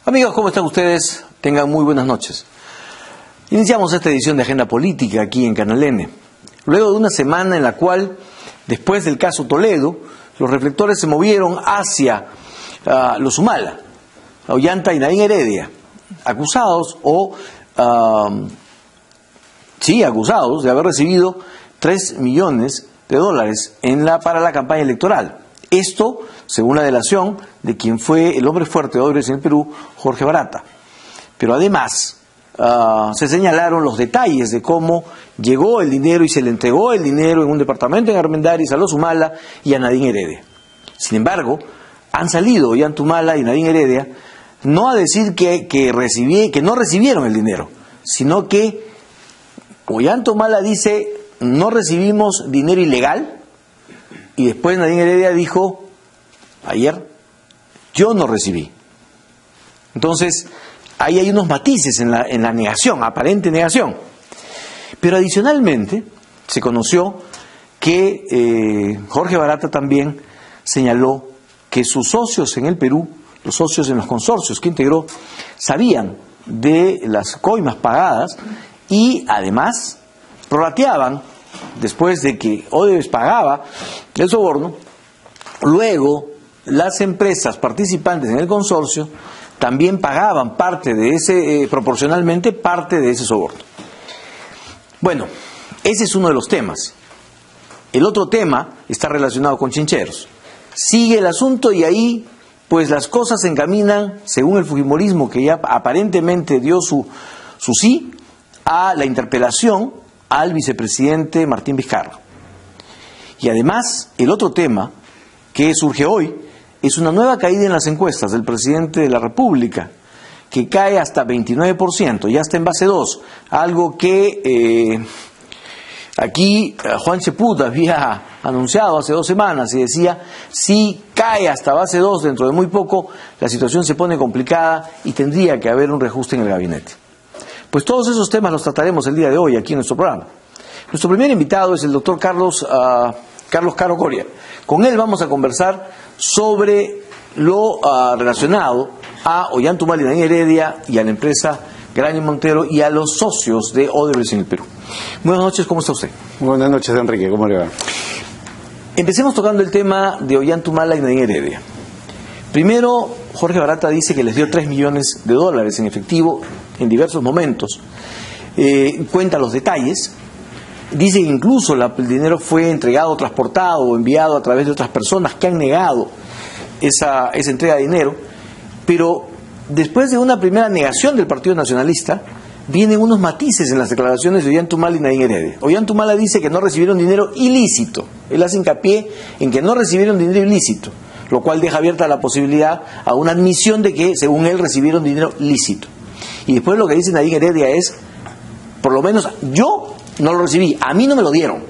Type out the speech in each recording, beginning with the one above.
Amigos, ¿cómo están ustedes? Tengan muy buenas noches. Iniciamos esta edición de Agenda Política aquí en Canal N. Luego de una semana en la cual, después del caso Toledo, los reflectores se movieron hacia los Humala, Ollanta y Nadine Heredia, acusados de haber recibido $3 millones para la campaña electoral. Esto, según la delación de quien fue el hombre fuerte de Odebrecht en el Perú, Jorge Barata. Pero además, se señalaron los detalles de cómo llegó el dinero y se le entregó el dinero en un departamento en Armendáriz a los Humala y a Nadine Heredia. Sin embargo, han salido Ollanta Humala y Nadine Heredia no a decir que no recibieron el dinero, sino que Ollanta Humala dice no recibimos dinero ilegal, y después Nadine Heredia dijo ayer yo no recibí. Entonces ahí hay unos matices en la negación, aparente negación. Pero adicionalmente se conoció que Jorge Barata también señaló que sus socios en el Perú, los socios en los consorcios que integró, sabían de las coimas pagadas y además prorrateaban después de que Odebrecht pagaba el soborno. Luego las empresas participantes en el consorcio también pagaban proporcionalmente parte de ese soborno. Bueno, ese es uno de los temas. El otro tema está relacionado con Chincheros. Sigue el asunto y ahí pues las cosas se encaminan, según el fujimorismo que ya aparentemente dio su sí, a la interpelación al vicepresidente Martín Vizcarra. Y además, el otro tema que surge hoy es una nueva caída en las encuestas del presidente de la República, que cae hasta 29%, ya está en base 2, algo que aquí Juan Cheput había anunciado hace 2 semanas y decía, si cae hasta base 2 dentro de muy poco, la situación se pone complicada y tendría que haber un reajuste en el gabinete. Pues todos esos temas los trataremos el día de hoy aquí en nuestro programa. Nuestro primer invitado es el doctor Carlos Caro Coria. Con él vamos a conversar sobre lo relacionado a Ollanta Humala y Nadine Heredia y a la empresa Granion Montero y a los socios de Odebrecht en el Perú. Buenas noches, ¿cómo está usted? Buenas noches, Enrique, ¿cómo le va? Empecemos tocando el tema de Ollanta Humala y Nadine Heredia. Primero, Jorge Barata dice que les dio $3 millones en efectivo en diversos momentos. Cuenta los detalles. Dice que incluso el dinero fue entregado, transportado o enviado a través de otras personas que han negado esa entrega de dinero. Pero después de una primera negación del Partido Nacionalista, vienen unos matices en las declaraciones de Ollanta Humala y Nadine Heredia. Ollanta Humala dice que no recibieron dinero ilícito. Él hace hincapié en que no recibieron dinero ilícito, lo cual deja abierta la posibilidad a una admisión de que, según él, recibieron dinero lícito. Y después lo que dice Nadine Heredia es, por lo menos yo no lo recibí, a mí no me lo dieron.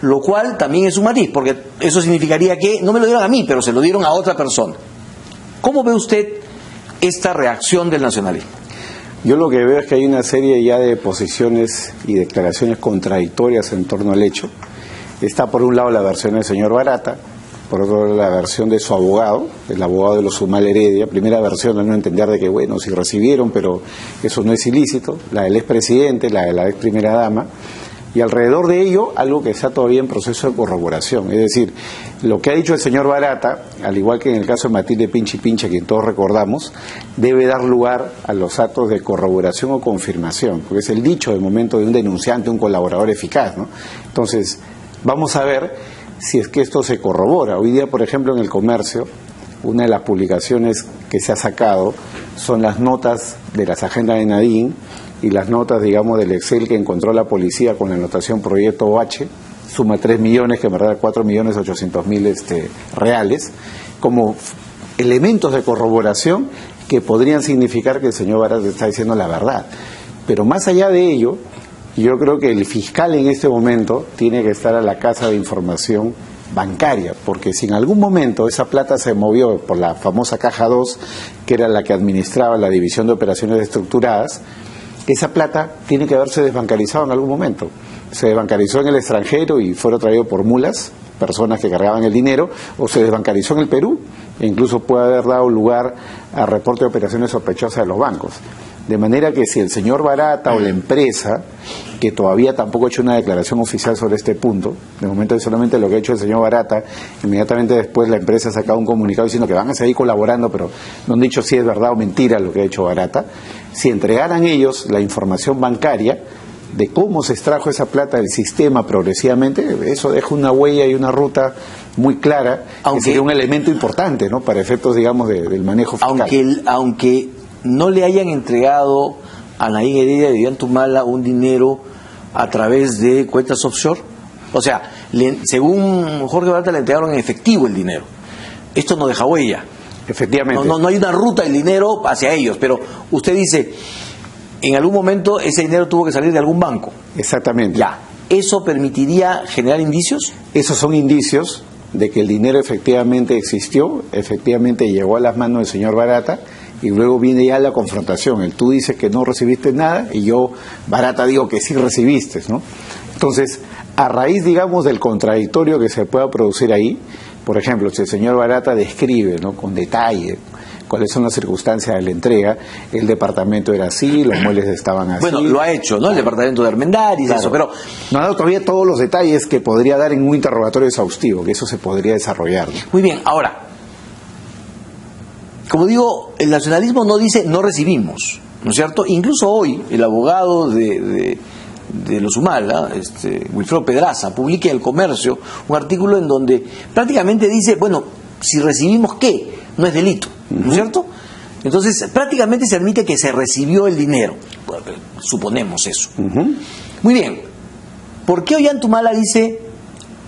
Lo cual también es un matiz, porque eso significaría que no me lo dieron a mí, pero se lo dieron a otra persona. ¿Cómo ve usted esta reacción del nacionalismo? Yo lo que veo es que hay una serie ya de posiciones y declaraciones contradictorias en torno al hecho. Está por un lado la versión del señor Barata, por otro lado la versión de su abogado, el abogado de los Humala Heredia. Primera versión, al no entender de que, bueno, sí recibieron, pero eso no es ilícito. La del expresidente, la de la ex primera dama. Y alrededor de ello, algo que está todavía en proceso de corroboración. Es decir, lo que ha dicho el señor Barata, al igual que en el caso de Matilde Pinchi Pincha, quien todos recordamos, debe dar lugar a los actos de corroboración o confirmación, porque es el dicho de momento de un denunciante, un colaborador eficaz, ¿no? Entonces, vamos a ver si es que esto se corrobora. Hoy día, por ejemplo, en El Comercio, una de las publicaciones que se ha sacado son las notas de las agendas de Nadine y las notas, digamos, del Excel que encontró la policía con la anotación Proyecto OH, suma 3 millones, que en verdad 4.800.000 reales, como elementos de corroboración que podrían significar que el señor Barata está diciendo la verdad. Pero más allá de ello, yo creo que el fiscal en este momento tiene que estar a la casa de información bancaria, porque si en algún momento esa plata se movió por la famosa Caja 2, que era la que administraba la División de Operaciones Estructuradas, esa plata tiene que haberse desbancarizado en algún momento. Se desbancarizó en el extranjero y fueron traídos por mulas, personas que cargaban el dinero, o se desbancarizó en el Perú e incluso puede haber dado lugar a reporte de operaciones sospechosas de los bancos. De manera que si el señor Barata o la empresa, que todavía tampoco ha hecho una declaración oficial sobre este punto, de momento es solamente lo que ha hecho el señor Barata, inmediatamente después la empresa ha sacado un comunicado diciendo que van a seguir colaborando, pero no han dicho si es verdad o mentira lo que ha hecho Barata. Si entregaran ellos la información bancaria de cómo se extrajo esa plata del sistema progresivamente, eso deja una huella y una ruta muy clara, que sería un elemento importante, ¿no?, para efectos, digamos, del manejo fiscal. Aunque no le hayan entregado a Naín Heredia de Ollantumala un dinero a través de cuentas offshore, o sea, según Jorge Barata le entregaron en efectivo el dinero. Esto no deja huella. Efectivamente. No hay una ruta del dinero hacia ellos, pero usted dice, en algún momento ese dinero tuvo que salir de algún banco. Exactamente. Ya, ¿eso permitiría generar indicios? Esos son indicios de que el dinero efectivamente existió, efectivamente llegó a las manos del señor Barata, y luego viene ya la confrontación. Tú dices que no recibiste nada y yo, Barata, digo que sí recibiste, ¿no? Entonces, a raíz, digamos, del contradictorio que se pueda producir ahí, por ejemplo, si el señor Barata describe, ¿no?, con detalle cuáles son las circunstancias de la entrega, el departamento era así, los muebles estaban así. Bueno, lo ha hecho, ¿no? El departamento de Armendáriz, claro, eso, pero no ha dado todavía todos los detalles que podría dar en un interrogatorio exhaustivo, que eso se podría desarrollar, ¿no? Muy bien, ahora, como digo, el nacionalismo no dice no recibimos, ¿no es cierto? Incluso hoy el abogado de los Humala, Wilfredo Pedraza, publica en El Comercio un artículo en donde prácticamente dice, bueno, si recibimos ¿qué? No es delito, ¿no es cierto? Entonces prácticamente se admite que se recibió el dinero, suponemos eso. Muy bien, ¿por qué Ollantumala dice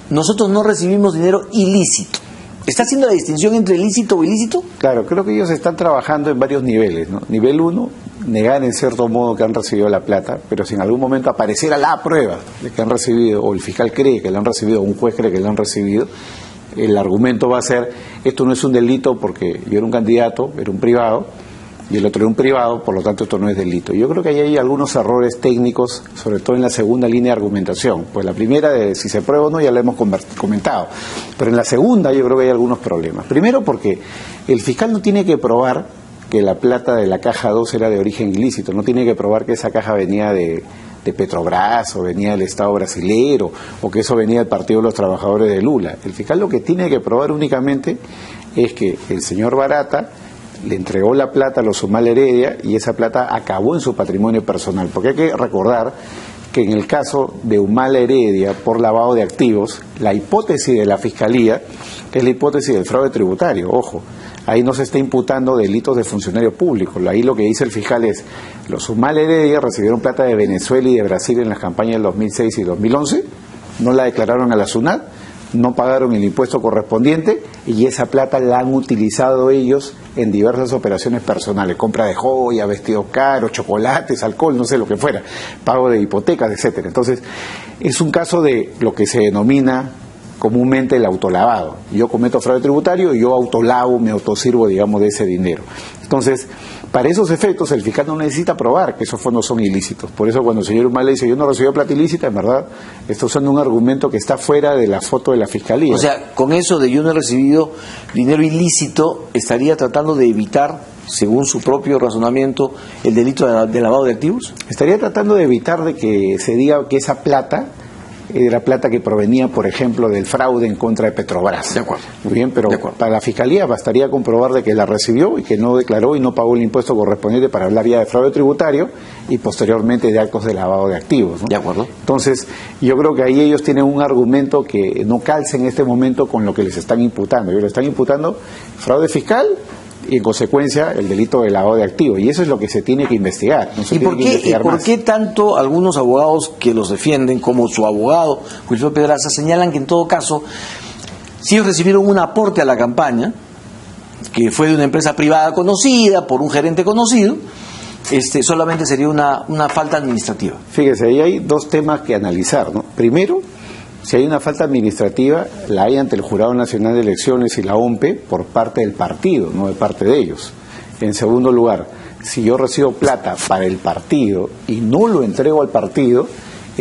nosotros no recibimos dinero ilícito? ¿Está haciendo la distinción entre ilícito o ilícito? Claro, creo que ellos están trabajando en varios niveles, ¿no? Nivel 1, negar en cierto modo que han recibido la plata, pero si en algún momento apareciera la prueba de que han recibido, o el fiscal cree que la han recibido, o un juez cree que la han recibido, el argumento va a ser, esto no es un delito porque yo era un candidato, era un privado, y el otro era un privado, por lo tanto esto no es delito. Yo creo que ahí hay algunos errores técnicos, sobre todo en la segunda línea de argumentación. Pues la primera, de si se prueba o no, ya la hemos comentado. Pero en la segunda yo creo que hay algunos problemas. Primero porque el fiscal no tiene que probar que la plata de la caja 2 era de origen ilícito, no tiene que probar que esa caja venía de Petrobras o venía del Estado brasilero o que eso venía del Partido de los Trabajadores de Lula. El fiscal lo que tiene que probar únicamente es que el señor Barata le entregó la plata a los Humala Heredia y esa plata acabó en su patrimonio personal, porque hay que recordar que en el caso de Humala Heredia por lavado de activos, la hipótesis de la Fiscalía es la hipótesis del fraude tributario, ojo, ahí no se está imputando delitos de funcionario público, ahí lo que dice el fiscal es, los Humala Heredia recibieron plata de Venezuela y de Brasil en las campañas del 2006 y 2011, no la declararon a la SUNAT, no pagaron el impuesto correspondiente y esa plata la han utilizado ellos en diversas operaciones personales, compra de joyas, vestidos caros, chocolates, alcohol, no sé lo que fuera, pago de hipotecas, etcétera. Entonces, es un caso de lo que se denomina comúnmente el autolavado. Yo cometo fraude tributario y yo autolavo, me autosirvo, digamos, de ese dinero. Entonces, para esos efectos, el fiscal no necesita probar que esos fondos son ilícitos. Por eso cuando el señor Humala dice, yo no recibí plata ilícita, en verdad, está usando un argumento que está fuera de la foto de la Fiscalía. O sea, con eso de yo no he recibido dinero ilícito, estaría tratando de evitar, según su propio razonamiento, el delito de lavado de activos. Estaría tratando de evitar de que se diga que esa plata era plata que provenía, por ejemplo, del fraude en contra de Petrobras. De acuerdo. Muy bien, pero para la Fiscalía bastaría comprobar de que la recibió y que no declaró y no pagó el impuesto correspondiente para hablar ya de fraude tributario y posteriormente de actos de lavado de activos, ¿no? De acuerdo. Entonces, yo creo que ahí ellos tienen un argumento que no calza en este momento con lo que les están imputando. Ellos le están imputando fraude fiscal y en consecuencia el delito de lavado de activos, y eso es lo que se tiene que investigar. No se ¿Y por qué tanto algunos abogados que los defienden, como su abogado Wilfredo Pedraza, señalan que en todo caso, si ellos recibieron un aporte a la campaña, que fue de una empresa privada conocida, por un gerente conocido, solamente sería una falta administrativa? Fíjese, ahí hay dos temas que analizar, ¿no? Primero, si hay una falta administrativa, la hay ante el Jurado Nacional de Elecciones y la OMPE por parte del partido, no de parte de ellos. En segundo lugar, si yo recibo plata para el partido y no lo entrego al partido,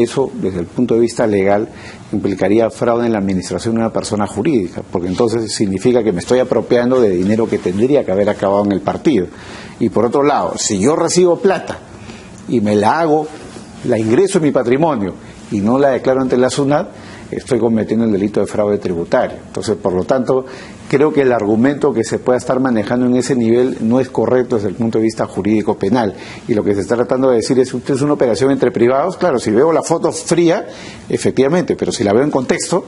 eso desde el punto de vista legal implicaría fraude en la administración de una persona jurídica, porque entonces significa que me estoy apropiando de dinero que tendría que haber acabado en el partido. Y por otro lado, si yo recibo plata y me la ingreso en mi patrimonio y no la declaro ante la SUNAT, estoy cometiendo el delito de fraude tributario. Entonces, por lo tanto, creo que el argumento que se pueda estar manejando en ese nivel no es correcto desde el punto de vista jurídico penal. Y lo que se está tratando de decir es, usted es una operación entre privados. Claro, si veo la foto fría, efectivamente, pero si la veo en contexto,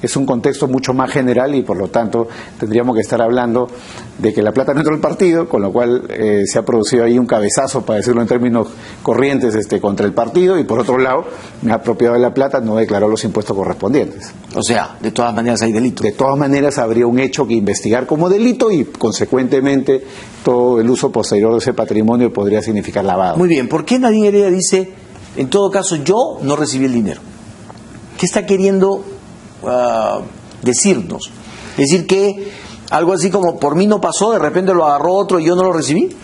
es un contexto mucho más general y por lo tanto tendríamos que estar hablando de que la plata no entró al partido, con lo cual se ha producido ahí un cabezazo, para decirlo en términos corrientes, contra el partido, y por otro lado me ha apropiado de la plata, no declaró los impuestos correspondientes. O sea, de todas maneras hay delito. De todas maneras habría un hecho que investigar como delito y consecuentemente todo el uso posterior de ese patrimonio podría significar lavado. Muy bien, ¿por qué Nadine Heredia dice, en todo caso yo no recibí el dinero? ¿Qué está queriendo decirnos? Es decir, que algo así como por mí no pasó, de repente lo agarró otro y yo no lo recibí.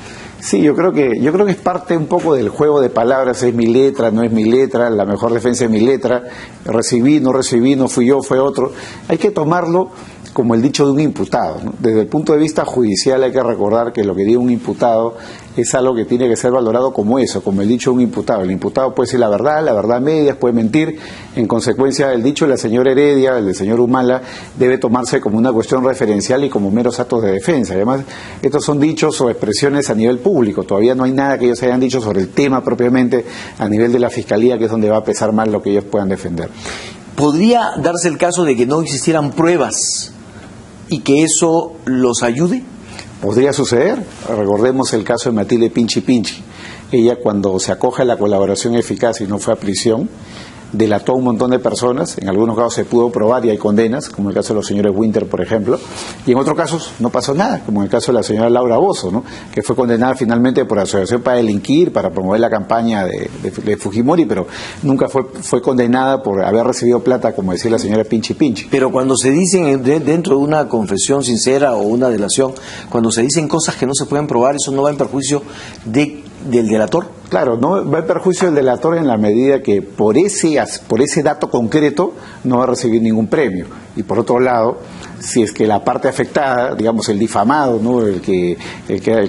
Sí, yo creo que es parte un poco del juego de palabras, es mi letra, no es mi letra, la mejor defensa es mi letra, recibí, no fui yo, fue otro. Hay que tomarlo como el dicho de un imputado, ¿no? Desde el punto de vista judicial hay que recordar que lo que diga un imputado es algo que tiene que ser valorado como eso, como el dicho de un imputado. El imputado puede decir la verdad medias, puede mentir. En consecuencia, el dicho de la señora Heredia, el del señor Humala, debe tomarse como una cuestión referencial y como meros actos de defensa. Además, estos son dichos o expresiones a nivel público. Todavía no hay nada que ellos hayan dicho sobre el tema propiamente a nivel de la Fiscalía, que es donde va a pesar más lo que ellos puedan defender. ¿Podría darse el caso de que no existieran pruebas y que eso los ayude? Podría suceder. Recordemos el caso de Matilde Pinchi Pinchi. Ella, cuando se acoge a la colaboración eficaz y no fue a prisión, delató a un montón de personas. En algunos casos se pudo probar y hay condenas, como el caso de los señores Winter, por ejemplo, y en otros casos no pasó nada, como en el caso de la señora Laura Bozzo, ¿no?, que fue condenada finalmente por asociación para delinquir, para promover la campaña de Fujimori, pero nunca fue condenada por haber recibido plata, como decía la señora Pinchi Pinchi. Pero cuando se dicen dentro de una confesión sincera o una delación, cuando se dicen cosas que no se pueden probar, ¿eso no va en perjuicio del delator? Claro, no va en perjuicio del delator en la medida que por ese dato concreto no va a recibir ningún premio. Y por otro lado, si es que la parte afectada, digamos el difamado, ¿no?, el que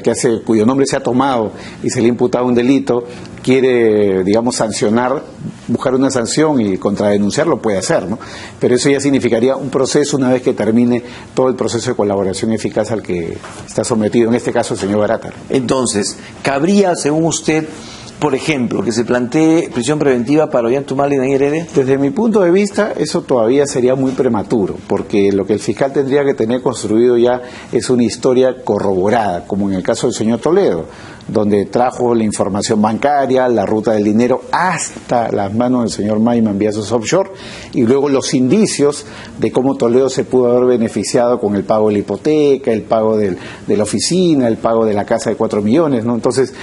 hace, cuyo nombre se ha tomado y se le ha imputado un delito, quiere, digamos, sancionar, buscar una sanción y contradenunciarlo, puede hacer, ¿no? Pero eso ya significaría un proceso una vez que termine todo el proceso de colaboración eficaz al que está sometido, en este caso el señor Barata. Entonces, cabría, según usted, por ejemplo, que se plantee prisión preventiva para Ollanta Humala y Nadine Heredia? Desde mi punto de vista, eso todavía sería muy prematuro, porque lo que el fiscal tendría que tener construido ya es una historia corroborada, como en el caso del señor Toledo, donde trajo la información bancaria, la ruta del dinero hasta las manos del señor Mayman vía sus offshore, y luego los indicios de cómo Toledo se pudo haber beneficiado con el pago de la hipoteca, el pago de la oficina, el pago de la casa de 4 millones, ¿no? Entonces,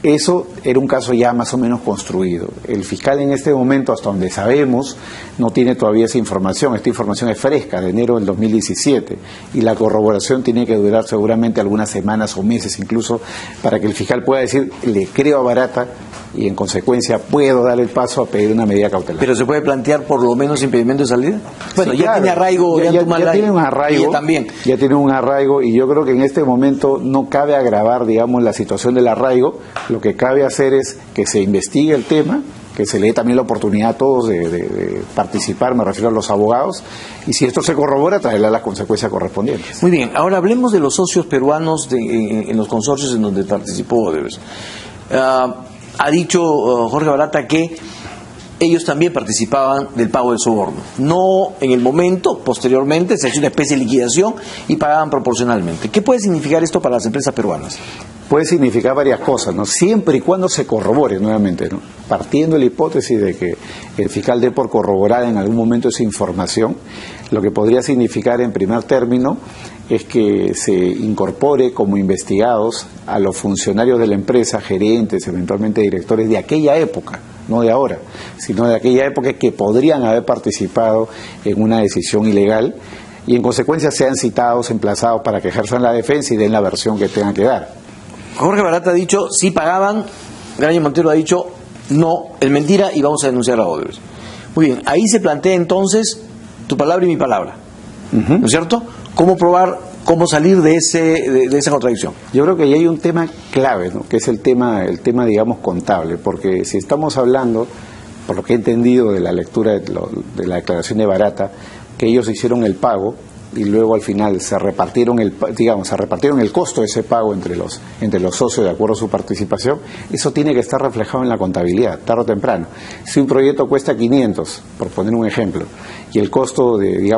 eso era un caso ya más o menos construido. El fiscal en este momento, hasta donde sabemos, no tiene todavía esa información. Esta información es fresca, de enero del 2017, y la corroboración tiene que durar seguramente algunas semanas o meses incluso, para que el fiscal pueda decir, le creo a Barata y en consecuencia puedo dar el paso a pedir una medida cautelar. ¿Pero se puede plantear por lo menos impedimento de salida? Bueno, sí, ya claro, tiene arraigo, ya tiene un arraigo, ella también. Ya tiene un arraigo, y yo creo que en este momento no cabe agravar, digamos, la situación del arraigo. Lo que cabe hacer es que se investigue el tema, que se le dé también la oportunidad a todos de participar, me refiero a los abogados, y si esto se corrobora, traerá las consecuencias correspondientes. Muy bien, ahora hablemos de los socios peruanos en los consorcios en donde participó Odebrecht. Ha dicho Jorge Barata que ellos también participaban del pago del soborno. No en el momento, posteriormente se hizo una especie de liquidación y pagaban proporcionalmente. ¿Qué puede significar esto para las empresas peruanas? Puede significar varias cosas, ¿no?, siempre y cuando se corrobore nuevamente, ¿no?, partiendo de la hipótesis de que el fiscal dé por corroborada en algún momento esa información. Lo que podría significar en primer término es que se incorpore como investigados a los funcionarios de la empresa, gerentes, eventualmente directores de aquella época, no de ahora, sino de aquella época, que podrían haber participado en una decisión ilegal, y en consecuencia sean citados, emplazados para que ejerzan la defensa y den la versión que tengan que dar. Jorge Barata ha dicho, sí pagaban. Graña Montero ha dicho, no, es mentira y vamos a denunciar a Odebrecht. Muy bien, ahí se plantea entonces tu palabra y mi palabra, ¿no es cierto? ¿Cómo probar, cómo salir de esa contradicción? Yo creo que ahí hay un tema clave, ¿no? Que es el tema, digamos, contable, porque si estamos hablando, por lo que he entendido de la lectura de la declaración de Barata, que ellos hicieron el pago y luego al final se repartieron el costo de ese pago entre los socios de acuerdo a su participación, eso tiene que estar reflejado en la contabilidad, tarde o temprano. Si un proyecto cuesta 500, por poner un ejemplo, y el costo de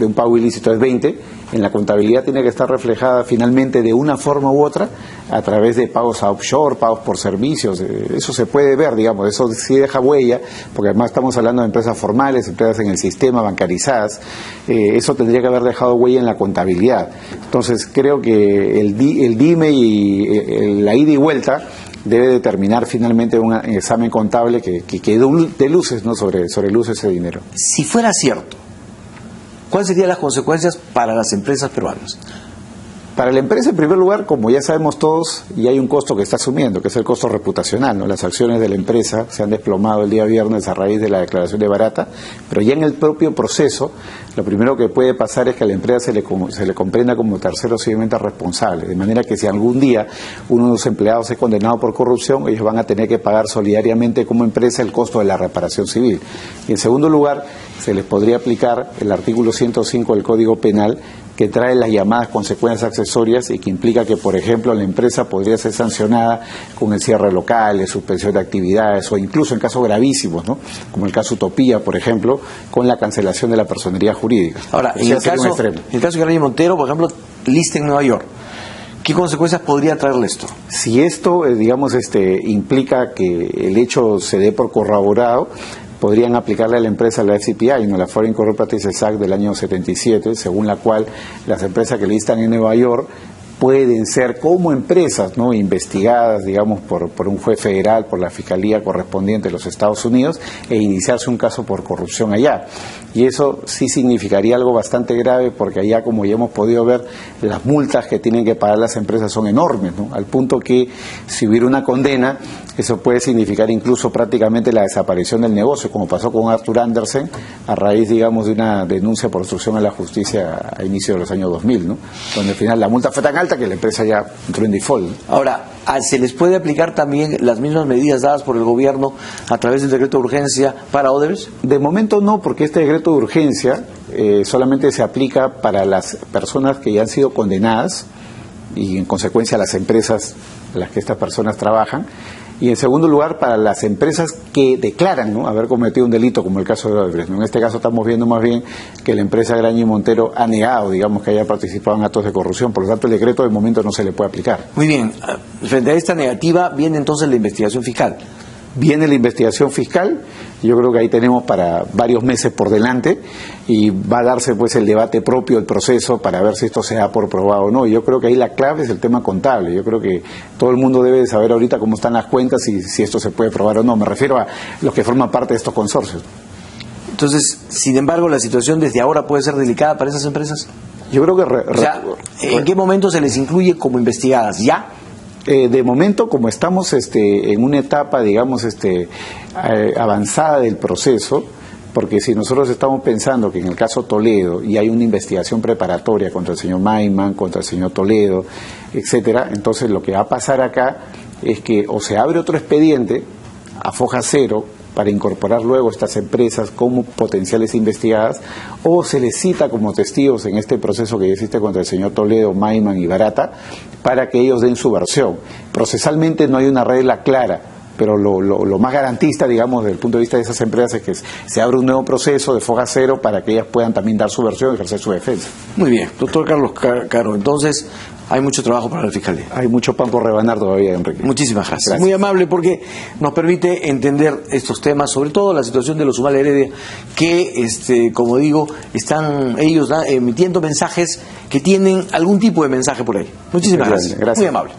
un pago ilícito es 20, en la contabilidad tiene que estar reflejada finalmente de una forma u otra a través de pagos a offshore, pagos por servicios. Eso se puede ver, digamos, eso sí deja huella, porque además estamos hablando de empresas formales, empresas en el sistema, bancarizadas. Eso tendría que haber dejado huella en la contabilidad. Entonces creo que el DIME y la ida y vuelta debe determinar finalmente un examen contable que dé luces, ¿no? sobre el uso de ese dinero. Si fuera cierto, ¿cuáles serían las consecuencias para las empresas peruanas? Para la empresa, en primer lugar, como ya sabemos todos, y hay un costo que está asumiendo, que es el costo reputacional, ¿no? Las acciones de la empresa se han desplomado el día viernes a raíz de la declaración de Barata, pero ya en el propio proceso, lo primero que puede pasar es que a la empresa se le comprenda como tercero civilmente responsable, de manera que si algún día uno de los empleados es condenado por corrupción, ellos van a tener que pagar solidariamente como empresa el costo de la reparación civil. Y en segundo lugar, se les podría aplicar el artículo 105 del Código Penal, que trae las llamadas consecuencias accesorias y que implica que, por ejemplo, la empresa podría ser sancionada con el cierre de locales, suspensión de actividades o incluso en casos gravísimos, ¿no? Como el caso Utopía, por ejemplo, con la cancelación de la personería jurídica. Ahora, en el caso de Graña Montero, por ejemplo, lista en Nueva York, ¿qué consecuencias podría traerle esto? Si esto, implica que el hecho se dé por corroborado, podrían aplicarle a la empresa la FCPI, ¿no? La Foreign Corrupt Practices Act del año 77, según la cual las empresas que listan en Nueva York pueden ser como empresas, ¿no? Investigadas, digamos, por un juez federal, por la fiscalía correspondiente de los Estados Unidos, e iniciarse un caso por corrupción allá. Y eso sí significaría algo bastante grave, porque allá, como ya hemos podido ver, las multas que tienen que pagar las empresas son enormes, ¿no? Al punto que si hubiera una condena, eso puede significar incluso prácticamente la desaparición del negocio, como pasó con Arthur Andersen a raíz, digamos, de una denuncia por obstrucción a la justicia a inicio de los años 2000, ¿no? Donde al final la multa fue tan alta que la empresa ya entró en default, ¿no? Ahora, ¿se les puede aplicar también las mismas medidas dadas por el gobierno a través del decreto de urgencia para Odebrecht? De momento no, porque este decreto de urgencia solamente se aplica para las personas que ya han sido condenadas y en consecuencia las empresas en las que estas personas trabajan. Y en segundo lugar, para las empresas que declaran, ¿no?, haber cometido un delito, como el caso de Odebrecht. En este caso estamos viendo más bien que la empresa Graña y Montero ha negado, digamos, que haya participado en actos de corrupción. Por lo tanto, el decreto de momento no se le puede aplicar. Muy bien. Frente a esta negativa viene entonces la investigación fiscal. Viene la investigación fiscal, yo creo que ahí tenemos para varios meses por delante y va a darse pues el debate propio, el proceso para ver si esto se da por probado o no. Yo creo que ahí la clave es el tema contable. Yo creo que todo el mundo debe saber ahorita cómo están las cuentas y si esto se puede probar o no. Me refiero a los que forman parte de estos consorcios. Entonces, sin embargo, la situación desde ahora puede ser delicada para esas empresas. Yo creo que... O sea, ¿en qué momento se les incluye como investigadas? ¿Ya? De momento, como estamos en una etapa, digamos, avanzada del proceso, porque si nosotros estamos pensando que en el caso Toledo y hay una investigación preparatoria contra el señor Maiman, contra el señor Toledo, etcétera, entonces lo que va a pasar acá es que o se abre otro expediente a foja cero para incorporar luego estas empresas como potenciales investigadas, o se les cita como testigos en este proceso que ya existe contra el señor Toledo, Maiman y Barata, para que ellos den su versión. Procesalmente no hay una regla clara, pero lo más garantista, digamos, desde el punto de vista de esas empresas es que se abre un nuevo proceso de foja cero para que ellas puedan también dar su versión y ejercer su defensa. Muy bien, doctor Carlos Caro, entonces hay mucho trabajo para la Fiscalía. Hay mucho pan por rebanar todavía, Enrique. Muchísimas gracias. Muy amable, porque nos permite entender estos temas, sobre todo la situación de los Humala Heredia, que, como digo, están ellos emitiendo mensajes que tienen algún tipo de mensaje por ahí. Muchísimas gracias. Muy amable.